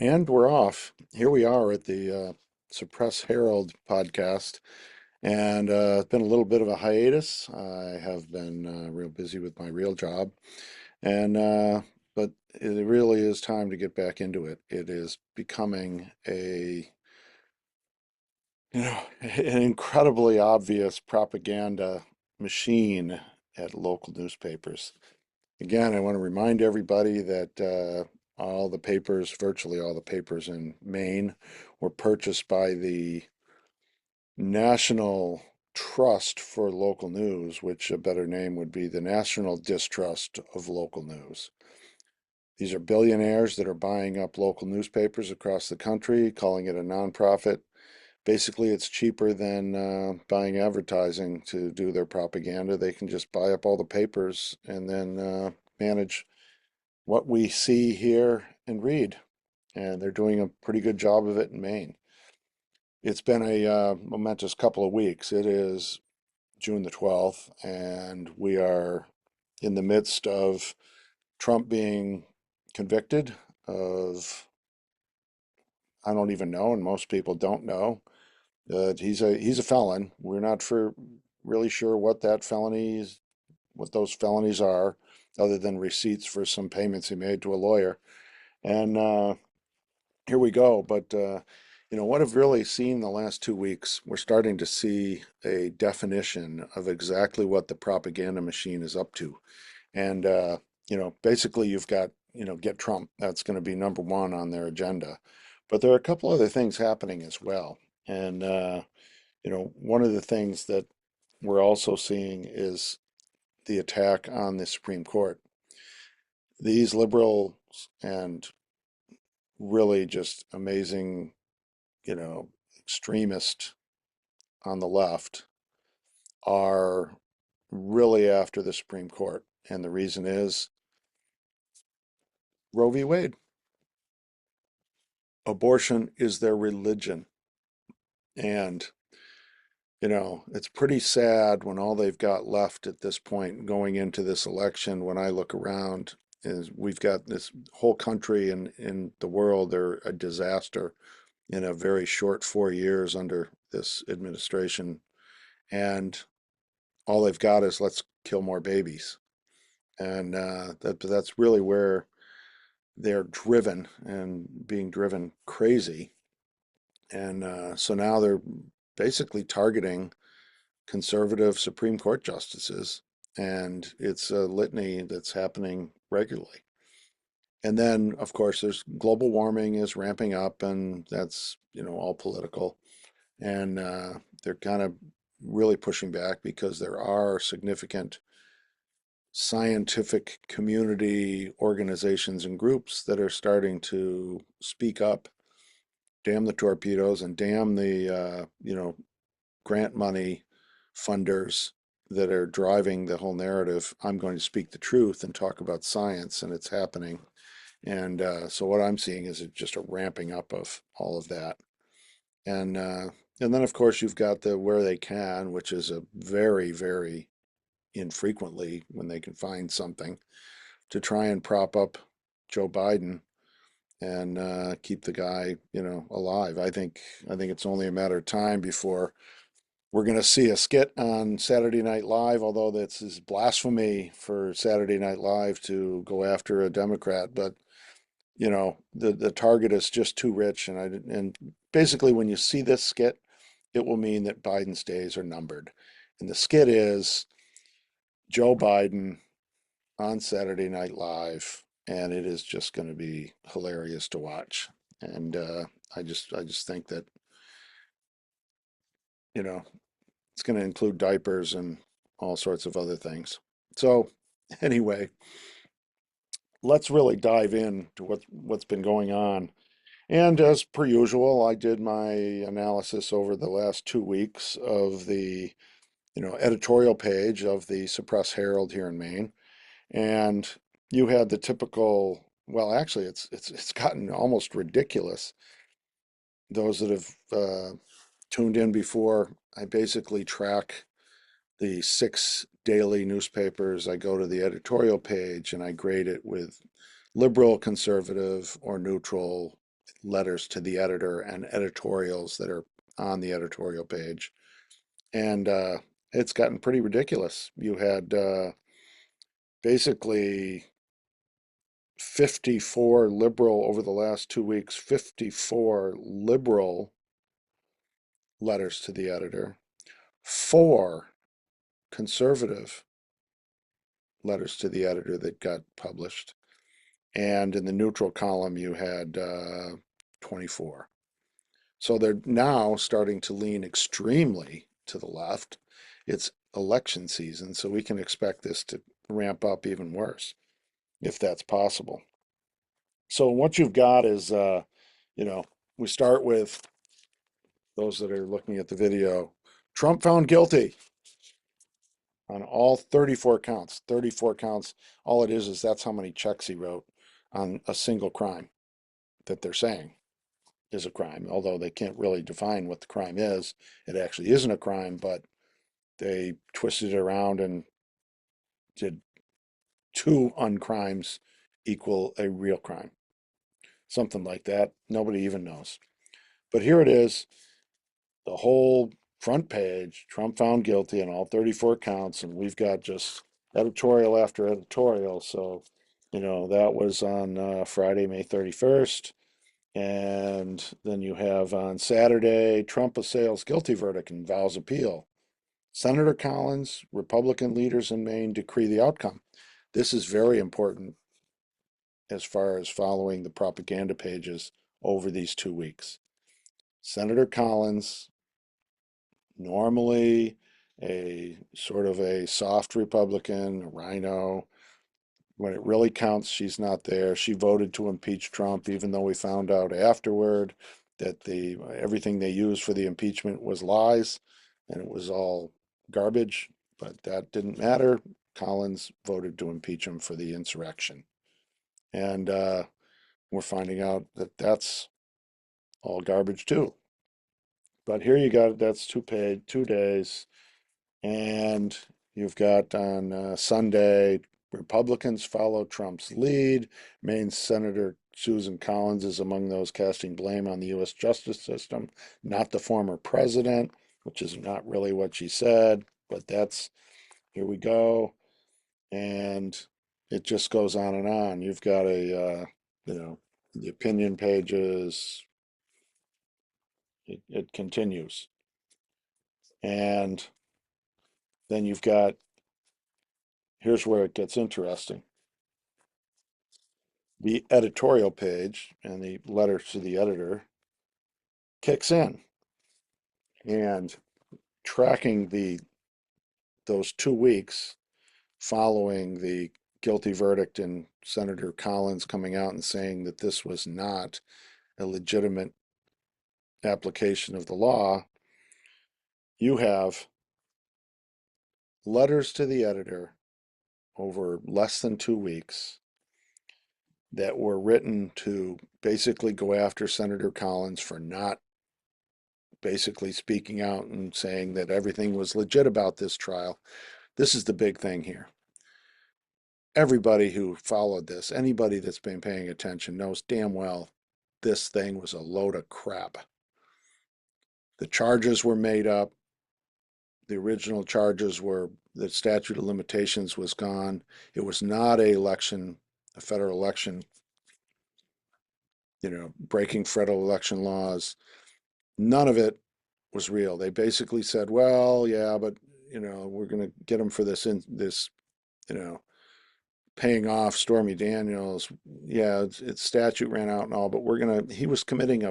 And we're off. Here we are at the Suppress Herald podcast. And it's been a little bit of a hiatus. I have been real busy with my real job. And but it really is time to get back into it. It is becoming an incredibly obvious propaganda machine at local newspapers. Again, I want to remind everybody that all the papers, virtually all the papers in Maine, were purchased by the National Trust for Local News, which a better name would be the National Distrust of Local News. These are billionaires that are buying up local newspapers across the country, calling it a nonprofit. Basically, it's cheaper than buying advertising to do their propaganda. They can just buy up all the papers and then manage what we see, hear, and read. And they're doing a pretty good job of it in Maine. It's been a momentous couple of weeks. It is June the 12th, and we are in the midst of Trump being convicted of, I don't even know, and most people don't know, that he's a felon. We're not really sure what those felonies are, other than receipts for some payments he made to a lawyer. And here we go. But what I've really seen the last 2 weeks, we're starting to see a definition of exactly what the propaganda machine is up to. And basically, you've got get Trump. That's going to be number one on their agenda. But there are a couple other things happening as well. And one of the things that we're also seeing is the attack on the Supreme Court. These liberals and really just amazing, extremists on the left are really after the Supreme Court. And the reason is Roe v. Wade. Abortion is their religion. And, it's pretty sad when all they've got left at this point going into this election. When I look around, is we've got this whole country and in the world, they're a disaster in a very short 4 years under this administration. And all they've got is let's kill more babies. And that's really where they're driven and being driven crazy. And so now they're basically targeting conservative Supreme Court justices, and it's a litany that's happening regularly. And then, of course, there's global warming is ramping up, and that's all political. And they're kind of really pushing back because there are significant scientific community organizations and groups that are starting to speak up, damn the torpedoes and damn the grant money funders that are driving the whole narrative. I'm going to speak the truth and talk about science, and it's happening. And so what I'm seeing is just a ramping up of all of that. And and then of course you've got the where they can, which is a very, very infrequently when they can find something to try and prop up Joe Biden and keep the guy, alive. I think it's only a matter of time before we're going to see a skit on Saturday Night Live, although this is blasphemy for Saturday Night Live to go after a Democrat. But the target is just too rich, and basically when you see this skit, it will mean that Biden's days are numbered. And the skit is Joe Biden on Saturday Night Live, and it is just going to be hilarious to watch. And I just think that you know it's going to include diapers and all sorts of other things. So anyway, let's really dive into what's been going on. And as per usual, I did my analysis over the last 2 weeks of the editorial page of the Suppress Herald here in Maine. And you had the typical, well, actually, it's gotten almost ridiculous. Those that have tuned in before, I basically track the six daily newspapers. I go to the editorial page and I grade it with liberal, conservative, or neutral, letters to the editor and editorials that are on the editorial page. And it's gotten pretty ridiculous. You had basically 54 liberal over the last 2 weeks, 54 liberal letters to the editor, four conservative letters to the editor that got published. And in the neutral column, you had 24. So they're now starting to lean extremely to the left. It's election season, so we can expect this to ramp up even worse if that's possible. So what you've got is, you know, we start with those that are looking at the video. Trump found guilty on all 34 counts. 34 counts. All it is that's how many checks he wrote on a single crime that they're saying is a crime, although they can't really define what the crime is. It actually isn't a crime, but they twisted it around and did two uncrimes equal a real crime. Something like that. Nobody even knows. But here it is, the whole front page, Trump found guilty on all 34 counts, and we've got just editorial after editorial. So, that was on Friday, May 31st. And then you have on Saturday, Trump assails guilty verdict and vows appeal. Senator Collins, Republican leaders in Maine decree the outcome. This is very important as far as following the propaganda pages over these 2 weeks. Senator Collins, normally a sort of a soft Republican, a rhino. When it really counts, she's not there. She voted to impeach Trump, even though we found out afterward that everything they used for the impeachment was lies and it was all garbage. But that didn't matter. Collins voted to impeach him for the insurrection. And we're finding out that that's all garbage too. But here you got that's 2 days. And you've got on Sunday, Republicans follow Trump's lead. Maine Senator Susan Collins is among those casting blame on the U.S. justice system, not the former president, which is not really what she said, but here we go. And it just goes on and on. You've got the opinion pages, it continues. And then you've got, here's where it gets interesting. The editorial page and the letter to the editor kicks in, and tracking those 2 weeks following the guilty verdict and Senator Collins coming out and saying that this was not a legitimate application of the law, you have letters to the editor over less than 2 weeks that were written to basically go after Senator Collins for not basically speaking out and saying that everything was legit about this trial. This is the big thing here. Everybody who followed this, anybody that's been paying attention, knows damn well this thing was a load of crap. The charges were made up. The original charges were the statute of limitations was gone. It was not a federal election, breaking federal election laws. None of it was real. They basically said, well, yeah, but we're going to get them for this, you know, paying off Stormy Daniels. Yeah, its statute ran out and all, but he was committing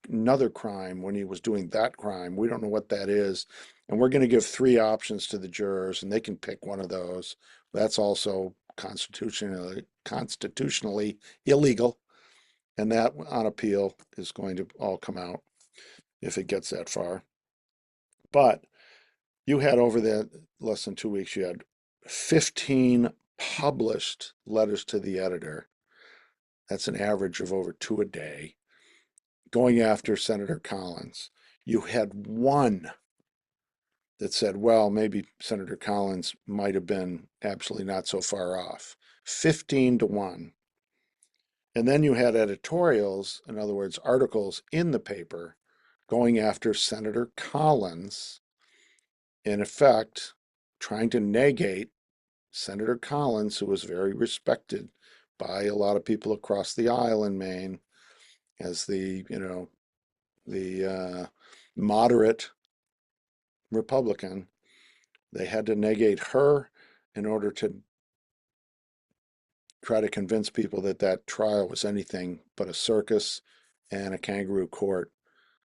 another crime when he was doing that crime. We don't know what that is. And we're going to give three options to the jurors and they can pick one of those. That's also constitutionally illegal. And that on appeal is going to all come out if it gets that far. But you had over that less than 2 weeks, you had 15 published letters to the editor. That's an average of over two a day, going after Senator Collins. You had one that said, well, maybe Senator Collins might have been absolutely not so far off. 15 to 1. And then you had editorials, in other words, articles in the paper going after Senator Collins, in effect, trying to negate Senator Collins, who was very respected by a lot of people across the aisle in Maine as the moderate Republican. They had to negate her in order to try to convince people that that trial was anything but a circus and a kangaroo court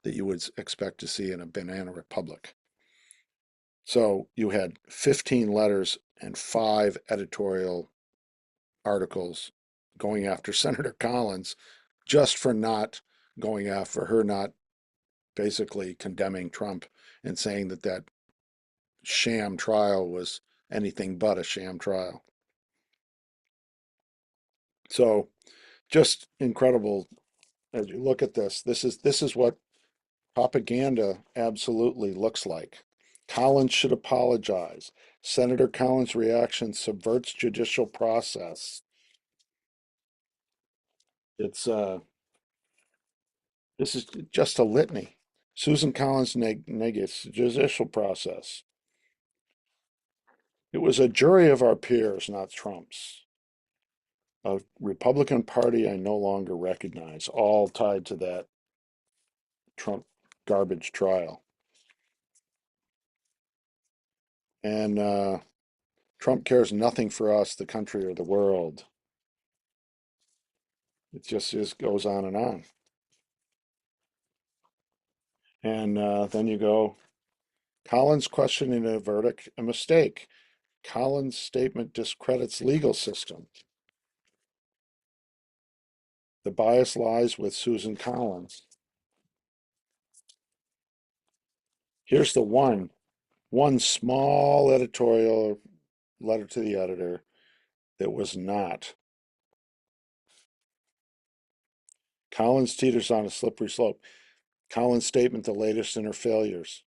that you would expect to see in a banana republic. So you had 15 letters and 5 editorial articles going after Senator Collins just for not going after her, not basically condemning Trump and saying that that sham trial was anything but a sham trial. So just incredible as you look at this. This is what propaganda absolutely looks like. Collins should apologize. Senator Collins' reaction subverts judicial process. It's this is just a litany. Susan Collins negates the judicial process. It was a jury of our peers, not Trump's. A Republican Party I no longer recognize, all tied to that Trump garbage trial. And Trump cares nothing for us, the country, or the world. It just goes on and on. And then you go, Collins questioning a verdict, a mistake. Collins' statement discredits legal system. The bias lies with Susan Collins. Here's the one small editorial letter to the editor that was not. Collins teeters on a slippery slope. Collins' statement, the latest in her failures.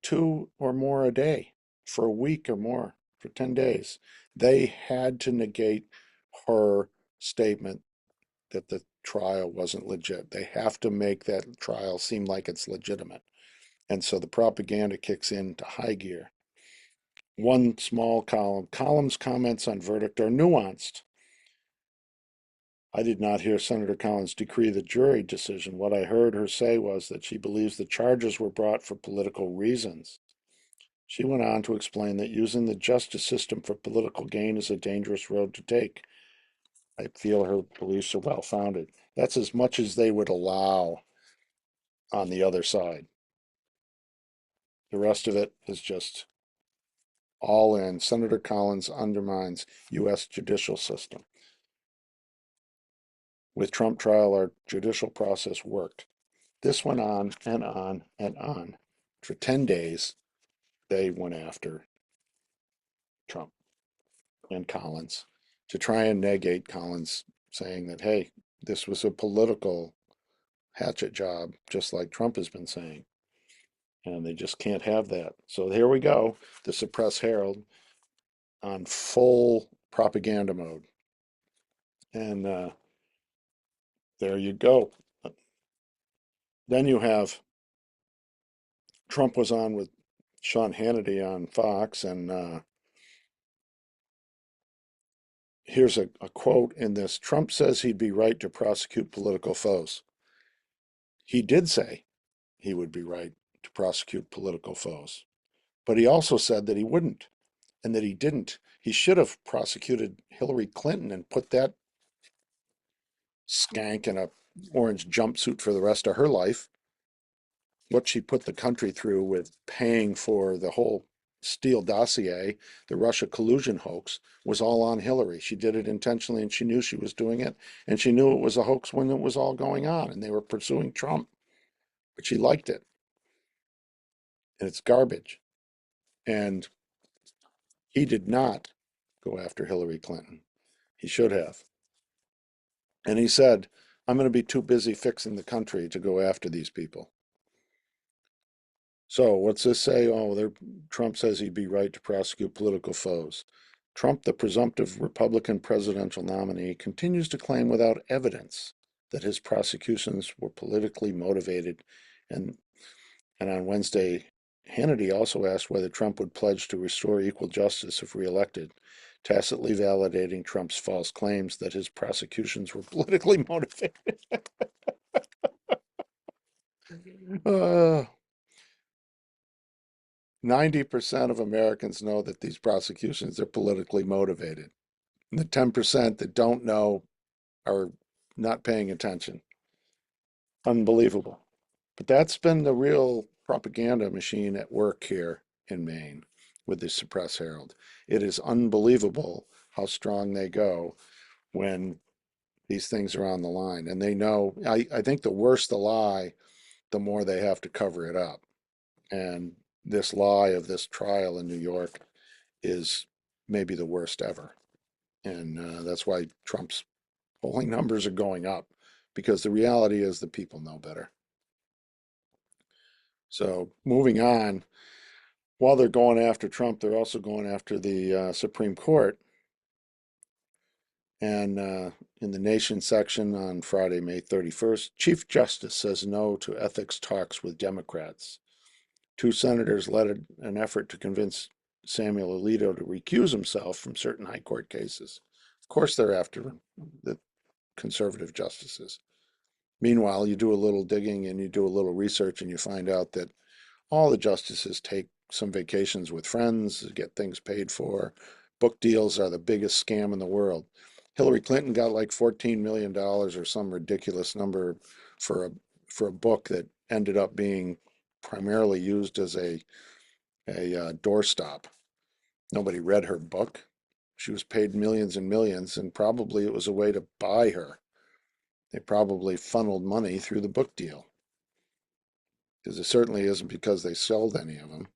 2 or more a day for a week or more, for 10 days. They had to negate her statement that the trial wasn't legit. They have to make that trial seem like it's legitimate. And so the propaganda kicks into high gear. One small column. Collins' comments on verdict are nuanced. I did not hear Senator Collins decree the jury decision. What I heard her say was that she believes the charges were brought for political reasons. She went on to explain that using the justice system for political gain is a dangerous road to take. I feel her beliefs are well founded. That's as much as they would allow on the other side. The rest of it is just all in. Senator Collins undermines U.S. judicial system. With Trump trial, our judicial process worked. This went on and on and on. For 10 days, they went after Trump and Collins to try and negate Collins, saying that, hey, this was a political hatchet job, just like Trump has been saying. And they just can't have that. So here we go, the suppressed Herald on full propaganda mode. And there you go. Then you have Trump was on with Sean Hannity on Fox, and here's a quote in this. Trump says he'd be right to prosecute political foes. He did say he would be right to prosecute political foes, but he also said that he wouldn't and that he didn't. He should have prosecuted Hillary Clinton and put that skank in a orange jumpsuit for the rest of her life. What she put the country through with paying for the whole Steele dossier, the Russia collusion hoax, was all on Hillary. She did it intentionally and she knew she was doing it. And she knew it was a hoax when it was all going on and they were pursuing Trump. But she liked it. And it's garbage. And he did not go after Hillary Clinton. He should have. And he said, I'm going to be too busy fixing the country to go after these people. So what's this say? Oh, Trump says he'd be right to prosecute political foes. Trump, the presumptive Republican presidential nominee, continues to claim without evidence that his prosecutions were politically motivated. And, and on Wednesday, Hannity also asked whether Trump would pledge to restore equal justice if reelected, tacitly validating Trump's false claims that his prosecutions were politically motivated. uh, 90% of Americans know that these prosecutions are politically motivated. And the 10% that don't know are not paying attention. Unbelievable. But that's been the real propaganda machine at work here in Maine with the Suppress Herald. It is unbelievable how strong they go when these things are on the line. And they know, I think the worse the lie, the more they have to cover it up. And this lie of this trial in New York is maybe the worst ever. And that's why Trump's polling numbers are going up, because the reality is the people know better. So moving on, while they're going after Trump, they're also going after the Supreme Court. And in the Nation section on Friday, May 31st, Chief Justice says no to ethics talks with Democrats. Two senators led an effort to convince Samuel Alito to recuse himself from certain high court cases. Of course, they're after the conservative justices. Meanwhile, you do a little digging and you do a little research and you find out that all the justices take some vacations with friends, get things paid for. Book deals are the biggest scam in the world. Hillary Clinton got like $14 million or some ridiculous number for a for a book that ended up being primarily used as a doorstop. Nobody read her book. She was paid millions and millions, and probably it was a way to buy her. They probably funneled money through the book deal, because it certainly isn't because they sold any of them.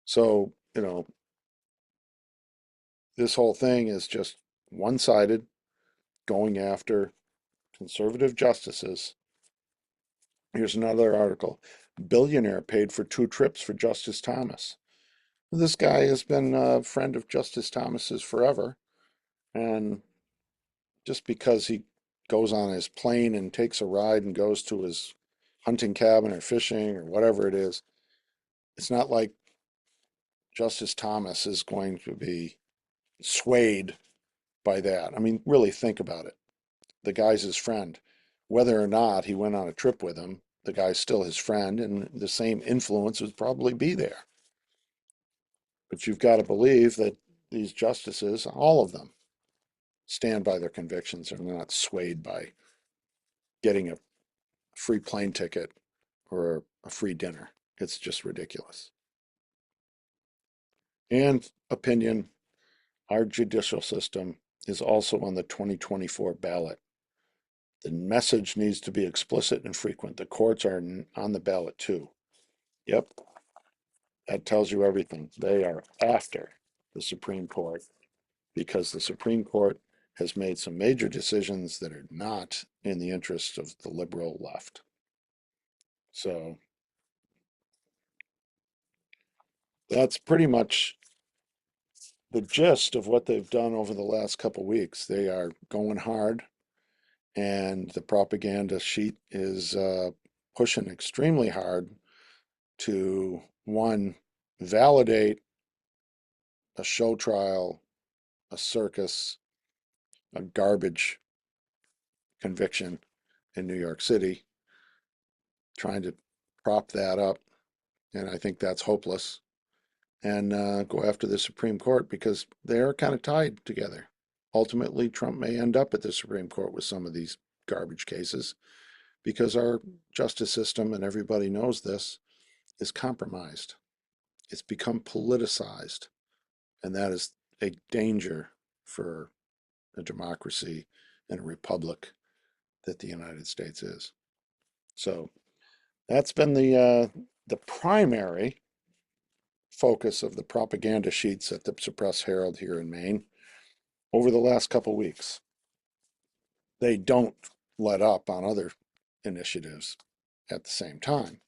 So, this whole thing is just one-sided, going after conservative justices. Here's another article. Billionaire paid for 2 trips for Justice Thomas. This guy has been a friend of Justice Thomas's forever, and just because he goes on his plane and takes a ride and goes to his hunting cabin or fishing or whatever it is, it's not like Justice Thomas is going to be swayed by that. I mean, really think about it. The guy's his friend. Whether or not he went on a trip with him, the guy's still his friend, and the same influence would probably be there. But you've got to believe that these justices, all of them, stand by their convictions and are not swayed by getting a free plane ticket or a free dinner. It's just ridiculous. And opinion, our judicial system is also on the 2024 ballot. The message needs to be explicit and frequent. The courts are on the ballot too. Yep, that tells you everything. They are after the Supreme Court because the Supreme Court has made some major decisions that are not in the interest of the liberal left. So that's pretty much the gist of what they've done over the last couple of weeks. They are going hard, and the propaganda sheet is pushing extremely hard to, one, validate a show trial, a circus, a garbage conviction in New York City, trying to prop that up. And I think that's hopeless. And go after the Supreme Court because they're kind of tied together. Ultimately, Trump may end up at the Supreme Court with some of these garbage cases because our justice system, and everybody knows this, is compromised. It's become politicized. And that is a danger for a democracy and a republic that the United States is. So that's been the primary focus of the propaganda sheets at the Suppress Herald here in Maine over the last couple of weeks. They don't let up on other initiatives at the same time.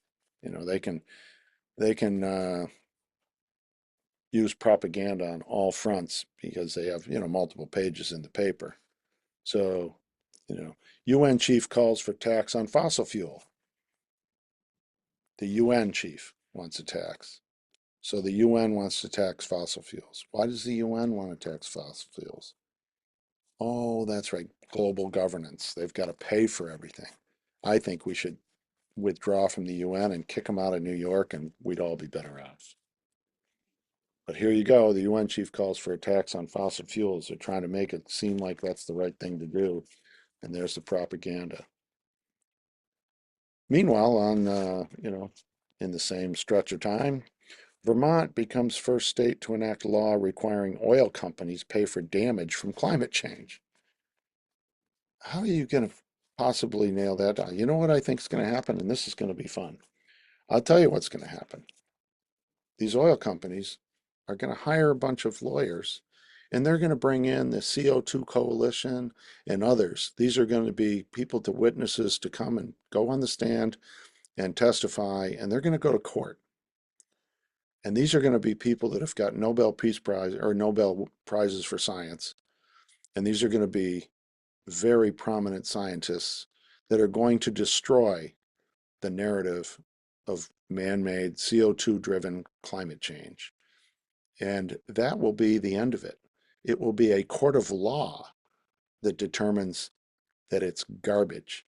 They can use propaganda on all fronts because they have, multiple pages in the paper. So, you know, UN chief calls for tax on fossil fuel. The UN chief wants a tax. So the UN wants to tax fossil fuels. Why does the UN want to tax fossil fuels? Oh, that's right. Global governance. They've got to pay for everything. I think we should withdraw from the UN and kick them out of New York, and we'd all be better off. But here you go. The UN chief calls for a tax on fossil fuels. They're trying to make it seem like that's the right thing to do. And there's the propaganda. Meanwhile, in the same stretch of time, Vermont becomes first state to enact law requiring oil companies pay for damage from climate change. How are you going to possibly nail that down? You know what I think is going to happen, and this is going to be fun. I'll tell you what's going to happen. These oil companies are going to hire a bunch of lawyers, and they're going to bring in the CO2 Coalition and others. These are going to be people to witnesses to come and go on the stand and testify, and they're going to go to court. And these are going to be people that have got Nobel Peace Prize or Nobel Prizes for science. And these are going to be very prominent scientists that are going to destroy the narrative of man-made CO2 driven climate change. And that will be the end of it. It will be a court of law that determines that it's garbage,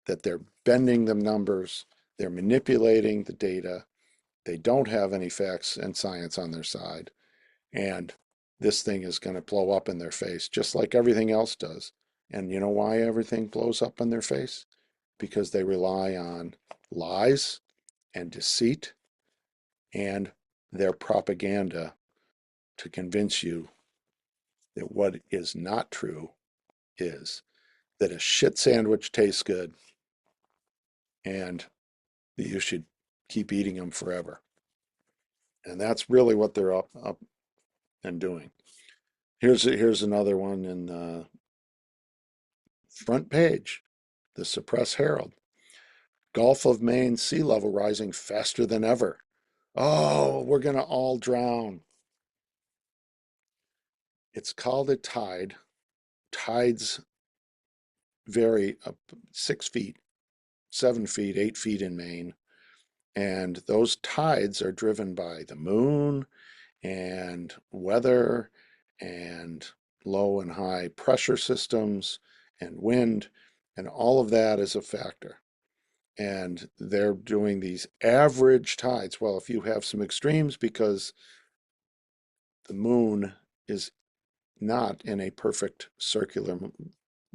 that they're bending the numbers, they're manipulating the data, they don't have any facts and science on their side, and this thing is going to blow up in their face, just like everything else does. And you know why everything blows up in their face? Because they rely on lies and deceit and their propaganda to convince you that what is not true is that a shit sandwich tastes good and that you should keep eating them forever. And that's really what they're up and doing. Here's another one in the front page, the Suppress Herald. Gulf of Maine sea level rising faster than ever. Oh, we're going to all drown. It's called a tide. Tides vary up 6 feet, 7 feet, 8 feet in Maine. And those tides are driven by the moon and weather and low and high pressure systems and wind. And all of that is a factor. And they're doing these average tides. Well, if you have some extremes because the moon is not in a perfect circular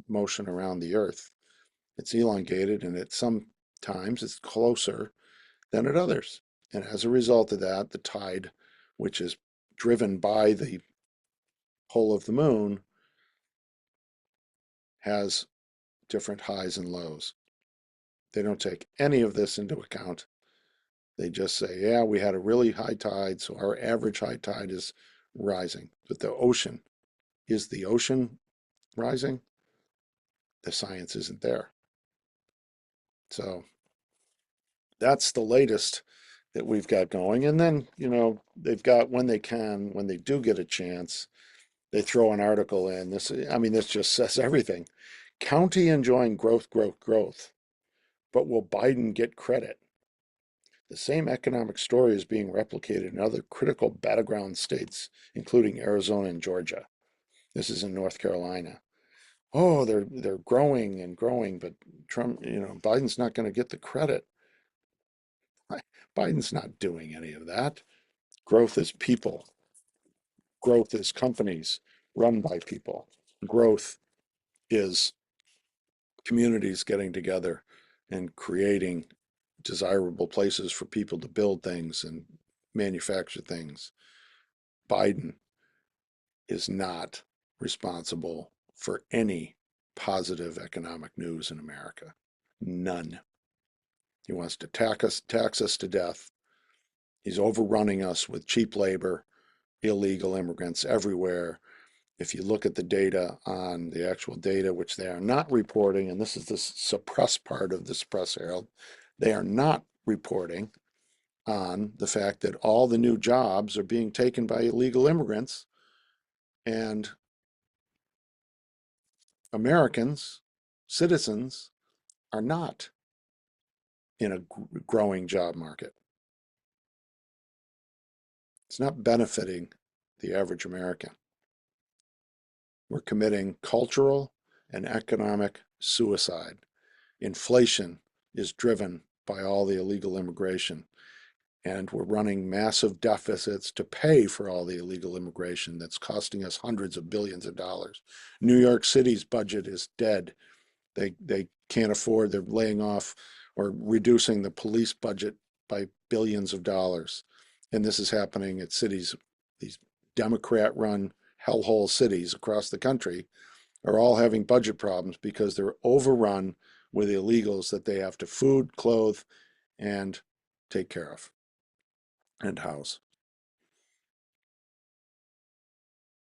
motion around the earth, it's elongated and at some times it's closer than at others. And as a result of that, the tide, which is driven by the pull of the moon, has different highs and lows. They don't take any of this into account. They just say, yeah, we had a really high tide, so our average high tide is rising. But is the ocean rising? The science isn't there. So that's the latest that we've got going. And then, they've got when they can, when they do get a chance, they throw an article in. This just says everything. County enjoying growth, growth, growth. But will Biden get credit? The same economic story is being replicated in other critical battleground states, including Arizona and Georgia. This is in North Carolina. Oh, they're growing and growing, but Trump, Biden's not going to get the credit. Biden's not doing any of that. Growth is people. Growth is companies run by people. Growth is communities getting together and creating desirable places for people to build things and manufacture things. Biden is not responsible for any positive economic news in America. None. He wants to tax us to death. He's overrunning us with cheap labor, illegal immigrants everywhere. If you look at the data on the actual data, which they are not reporting, and this is the suppressed part of the Suppress Herald, they are not reporting on the fact that all the new jobs are being taken by illegal immigrants, and Americans, citizens, are not in a growing job market. It's not benefiting the average American. We're committing cultural and economic suicide. Inflation is driven by all the illegal immigration, and we're running massive deficits to pay for all the illegal immigration that's costing us hundreds of billions of dollars. New York City's budget is dead. They can't afford, they're laying off or reducing the police budget by billions of dollars. And this is happening at cities, these Democrat-run hellhole cities across the country are all having budget problems because they're overrun with illegals that they have to food, clothe, and take care of and house.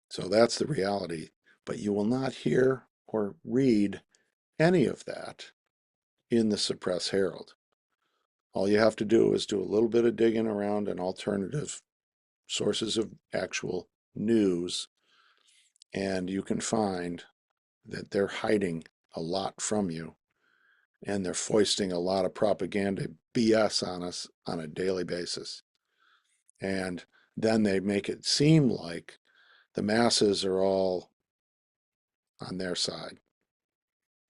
So that's the reality. But you will not hear or read any of that in the suppress Herald. All you have to do is do a little bit of digging around in alternative sources of actual news, and you can find that they're hiding a lot from you, and they're foisting a lot of propaganda BS on us on a daily basis. And then they make it seem like the masses are all on their side.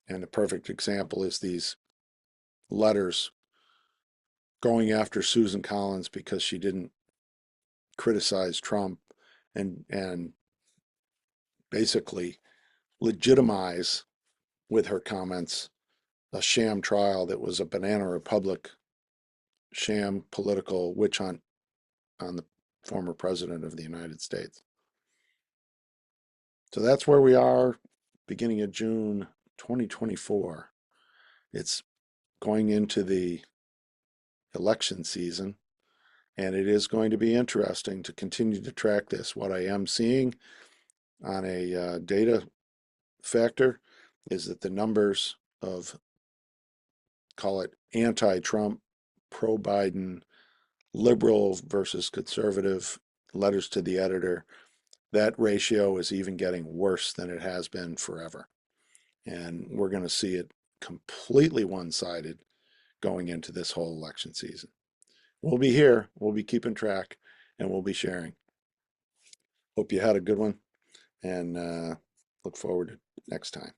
And a perfect example is these letters going after Susan Collins because she didn't criticize Trump and basically legitimize with her comments a sham trial that was a banana republic sham political witch hunt on the former president of the United States. So that's where we are beginning of June 2024. It's going into the election season, and it is going to be interesting to continue to track this. What I am seeing on a data factor is that the numbers of, call it anti-Trump, pro-Biden, liberal versus conservative letters to the editor, that ratio is even getting worse than it has been forever. And we're going to see it completely one-sided going into this whole election season. We'll be here, we'll be keeping track, and we'll be sharing. Hope you had a good one, and look forward to next time.